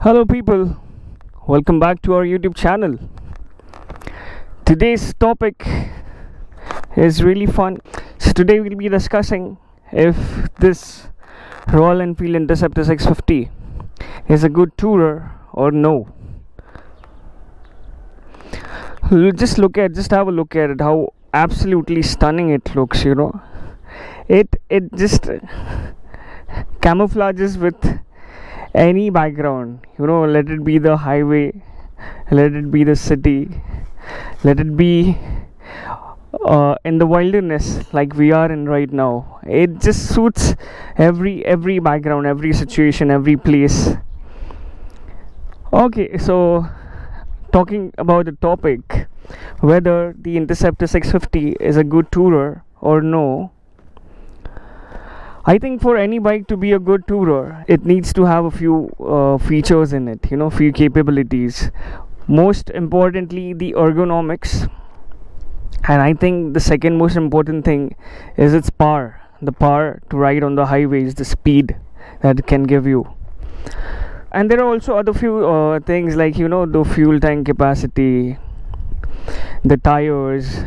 Hello, people. Welcome back to our YouTube channel. Today's topic is really fun. So, today we'll be discussing if this Royal Enfield Interceptor 650 is a good tourer or no. Just have a look at it, how absolutely stunning it looks, It just camouflages with any background, let it be the highway, let it be the city, let it be in the wilderness like we are in right now. It just suits every background, every situation, every place. Okay, so talking about the topic, whether the Interceptor 650 is a good tourer or no, I think for any bike to be a good tourer, it needs to have a few features in it, few capabilities. Most importantly, the ergonomics. And I think the second most important thing is its power. The power to ride on the highways, the speed that it can give you. And there are also other few things like, the fuel tank capacity, the tires,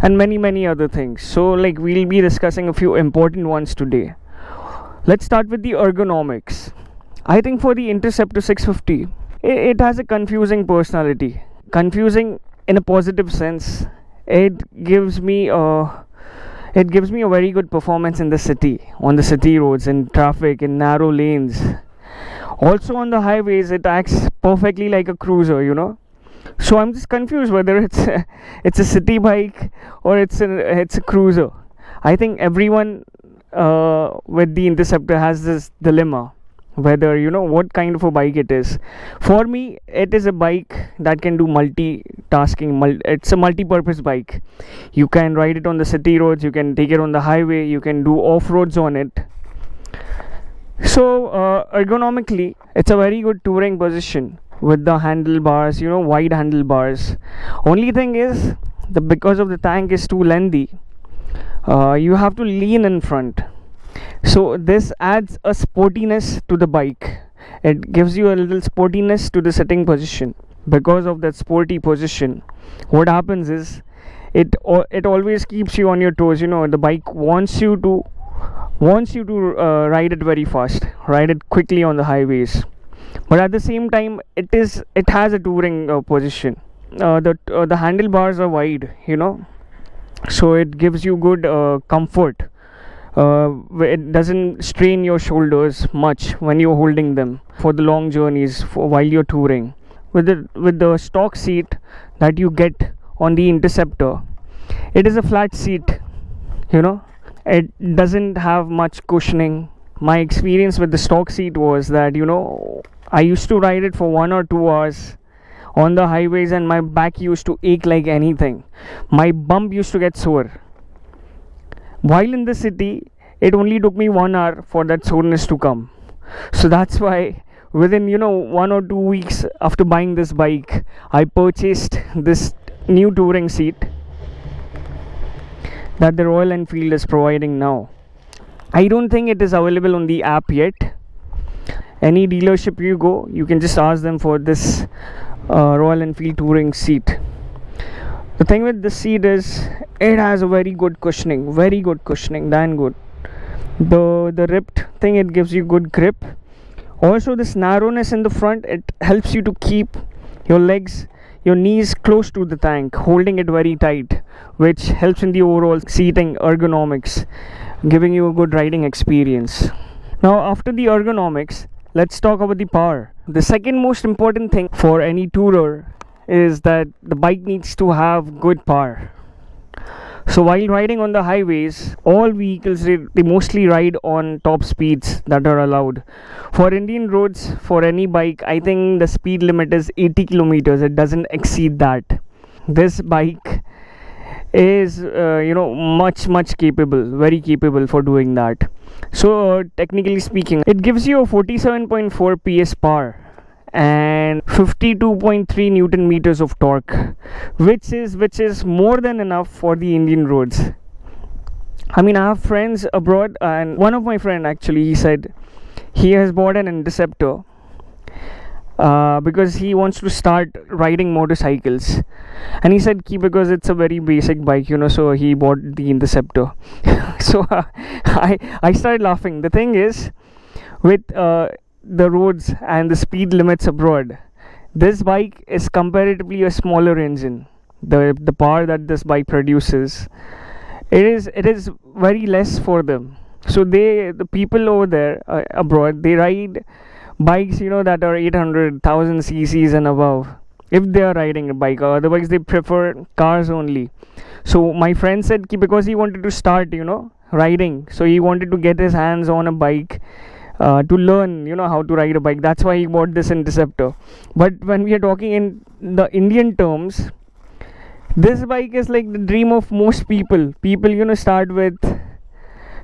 and many other things. So we'll be discussing a few important ones today. Let's start with the ergonomics. I think for the Interceptor 650, it has a confusing personality. Confusing in a positive sense. It gives me a very good performance in the city, on the city roads, in traffic, in narrow lanes. Also on the highways, it acts perfectly like a cruiser, So I'm just confused whether it's a city bike or it's a cruiser. I think everyone with the Interceptor has this dilemma whether what kind of a bike it is. For me, it is a bike that can do multitasking. It's a multi-purpose bike. You can ride it on the city roads, you can take it on the highway, you can do off-roads on it. So ergonomically, it's a very good touring position with the handlebars, wide handlebars. Only thing is, because of the tank is too lengthy, you have to lean in front. So this adds a sportiness to the bike. It gives you a little sportiness to the sitting position. Because of that sporty position, what happens is, it always keeps you on your toes. The bike wants you to ride it very fast, ride it quickly on the highways. But at the same time, it has a touring position. The handlebars are wide, so it gives you good comfort. It doesn't strain your shoulders much when you're holding them for the long journeys while you're touring. With the stock seat that you get on the Interceptor, it is a flat seat. It doesn't have much cushioning. My experience with the stock seat was that I used to ride it for 1 or 2 hours on the highways and my back used to ache like anything. My bum used to get sore. While in the city, it only took me 1 hour for that soreness to come. So that's why within 1 or 2 weeks after buying this bike, I purchased this new touring seat that the Royal Enfield is providing now. I don't think it is available on the app yet. Any dealership you go, you can just ask them for this Royal Enfield touring seat. The thing with this seat is, it has a very good cushioning, damn good. The ripped thing, it gives you good grip. Also, this narrowness in the front, it helps you to keep your knees close to the tank, holding it very tight, which helps in the overall seating ergonomics, giving you a good riding experience. Now, after the ergonomics, let's talk about the power. The second most important thing for any tourer is that the bike needs to have good power. So while riding on the highways, all vehicles, they mostly ride on top speeds that are allowed. For Indian roads, for any bike, I think the speed limit is 80 kilometers. It doesn't exceed that. This bike is much capable, very capable for doing that. So technically speaking, it gives you a 47.4 PS power and 52.3 Newton meters of torque, which is more than enough for the Indian roads. I mean, I have friends abroad, and one of my friend actually, he said he has bought an Interceptor because he wants to start riding motorcycles. And he said because it's a very basic bike, so he bought the Interceptor. So I started laughing. The thing is, with the roads and the speed limits abroad, this bike is comparatively a smaller engine. The power that this bike produces, it is very less for them. So the people over there abroad, they ride bikes that are 800,000 cc's and above, if they are riding a bike. Otherwise they prefer cars only. So my friend said because he wanted to start riding, so he wanted to get his hands on a bike, to learn how to ride a bike. That's why he bought this Interceptor. But when we are talking in the Indian terms, this bike is like the dream of most people. Start with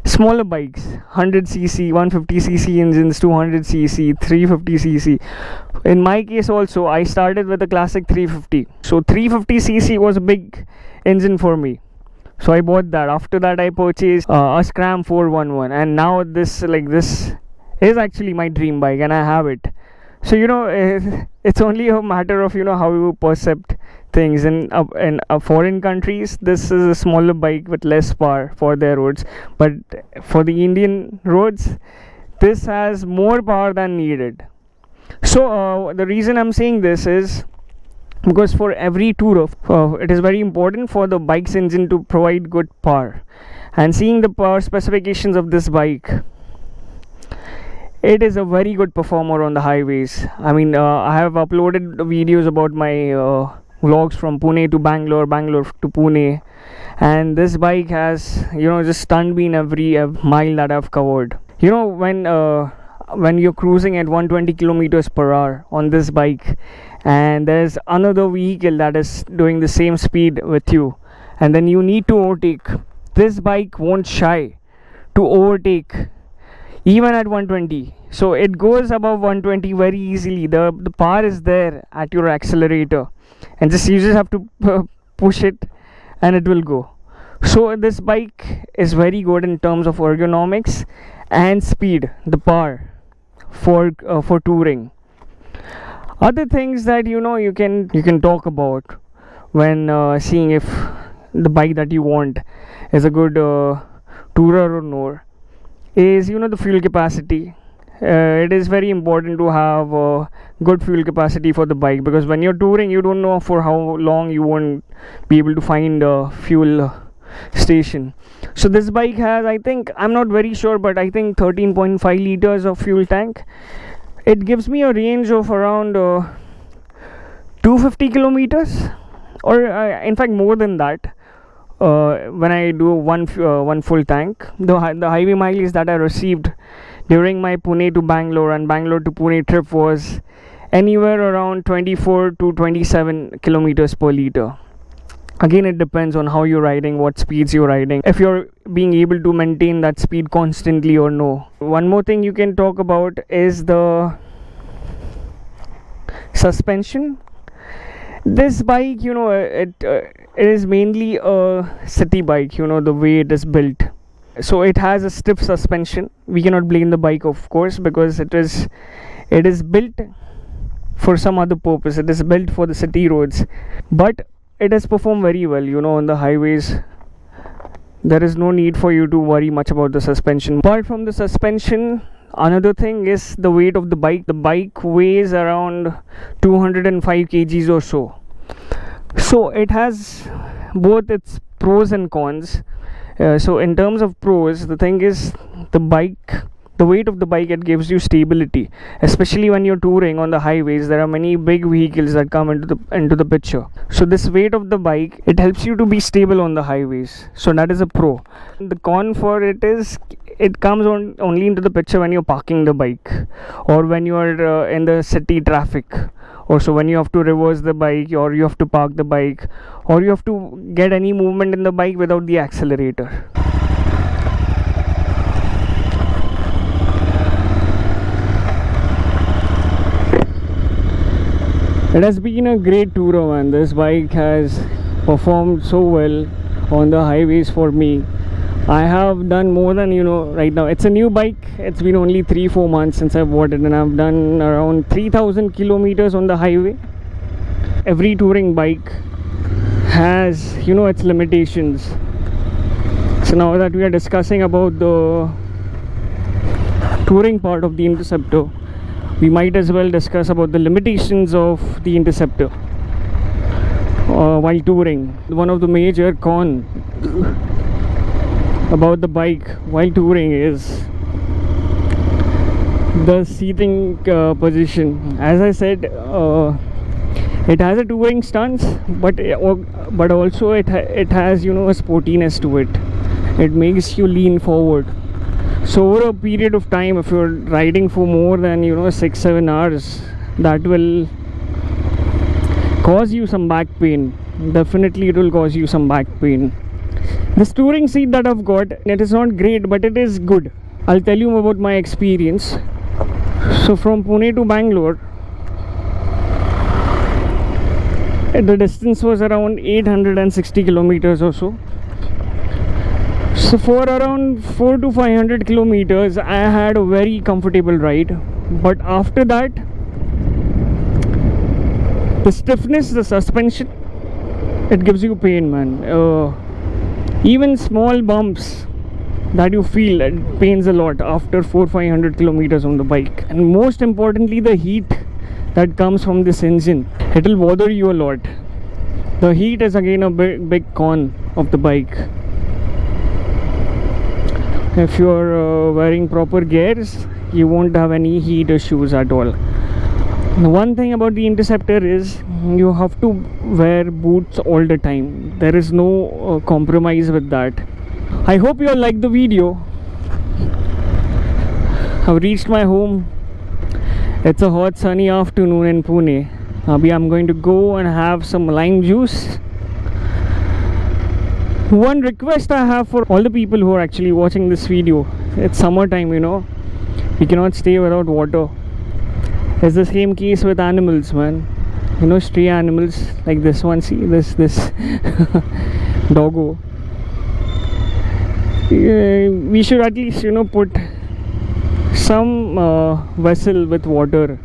smaller bikes, 100cc, 150cc engines, 200cc, 350cc. In my case also, I started with a classic 350. So 350cc was a big engine for me, so I bought that. After that I purchased a Scram 411, and now this is actually my dream bike, and I have it. So it's only a matter of how you perceive things. In foreign countries, this is a smaller bike with less power for their roads, but for the Indian roads, this has more power than needed. So the reason I'm saying this is because for every tourer, it is very important for the bike's engine to provide good power. And seeing the power specifications of this bike, it is a very good performer on the highways. I mean, I have uploaded videos about my vlogs from Pune to Bangalore, Bangalore to Pune, and this bike has just stunned me in every mile that I've covered. When you're cruising at 120 kilometers per hour on this bike, and there's another vehicle that is doing the same speed with you, and then you need to overtake, this bike won't shy to overtake even at 120. So it goes above 120 very easily. The power is there at your accelerator, and you just have to push it and it will go. So this bike is very good in terms of ergonomics and speed, the power for touring. Other things that you can talk about when seeing if the bike that you want is a good tourer or no, is the fuel capacity. It is very important to have good fuel capacity for the bike, because when you're touring, you don't know for how long you won't be able to find a fuel station. So this bike has, I think, I'm not very sure, but I think 13.5 liters of fuel tank. It gives me a range of around 250 kilometers, or in fact more than that. When I do one full tank, the highway mileage that I received during my Pune to Bangalore and Bangalore to Pune trip was anywhere around 24 to 27 kilometers per liter. Again, it depends on how you're riding, what speeds you're riding, if you're being able to maintain that speed constantly or no. One more thing you can talk about is the suspension. This bike, it is mainly a city bike, the way it is built. So it has a stiff suspension. We cannot blame the bike, of course, because it is built for some other purpose. It is built for the city roads, but it has performed very well, on the highways. There is no need for you to worry much about the suspension. Apart from the suspension, another thing is the weight of the bike. The bike weighs around 205 kgs or so. So it has both its pros and cons. So in terms of pros, the thing is the weight of the bike, it gives you stability, especially when you're touring on the highways. There are many big vehicles that come into the picture. So this weight of the bike, it helps you to be stable on the highways. So that is a pro. The con for it is it comes only into the picture when you're parking the bike, or when you are in the city traffic, or so when you have to reverse the bike, or you have to park the bike, or you have to get any movement in the bike without the accelerator. It has been a great tour, man. This bike has performed so well on the highways for me. I have done more than, right now. It's a new bike. It's been only 3-4 months since I've bought it, and I've done around 3,000 kilometers on the highway. Every touring bike has, its limitations. So now that we are discussing about the touring part of the Interceptor, we might as well discuss about the limitations of the Interceptor while touring. One of the major cons about the bike while touring is the seating position. As I said, it has a touring stance, but also it has, a sportiness to it. It makes you lean forward. So over a period of time, if you're riding for more than 6-7 hours, that will cause you some back pain. Definitely it will cause you some back pain. This touring seat that I've got, it is not great, but it is good. I'll tell you about my experience. So from Pune to Bangalore, the distance was around 860 kilometers or so. So for around 400 to 500 kilometers, I had a very comfortable ride. But after that, the stiffness, the suspension, it gives you pain, man. Even small bumps that you feel, it pains a lot after 400-500 kilometers on the bike. And most importantly, the heat that comes from this engine, it will bother you a lot. The heat is again a big con of the bike. If you are wearing proper gears, you won't have any heat issues at all. One thing about the Interceptor is you have to wear boots all the time. There is no compromise with that. I hope you all liked the video. I've reached my home. It's a hot sunny afternoon in Pune. Abhi I'm going to go and have some lime juice. One request I have for all the people who are actually watching this video, it's summertime, we cannot stay without water. It's the same case with animals, man. Stray animals like this one. See this doggo. We should at least put some vessel with water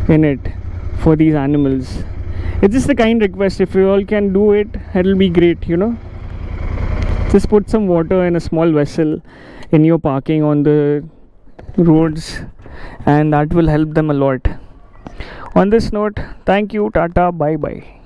in it for these animals. It's just a kind request. If you all can do it, it'll be great. Just put some water in a small vessel in your parking on the roads, and that will help them a lot. On this note, thank you, tata, bye bye.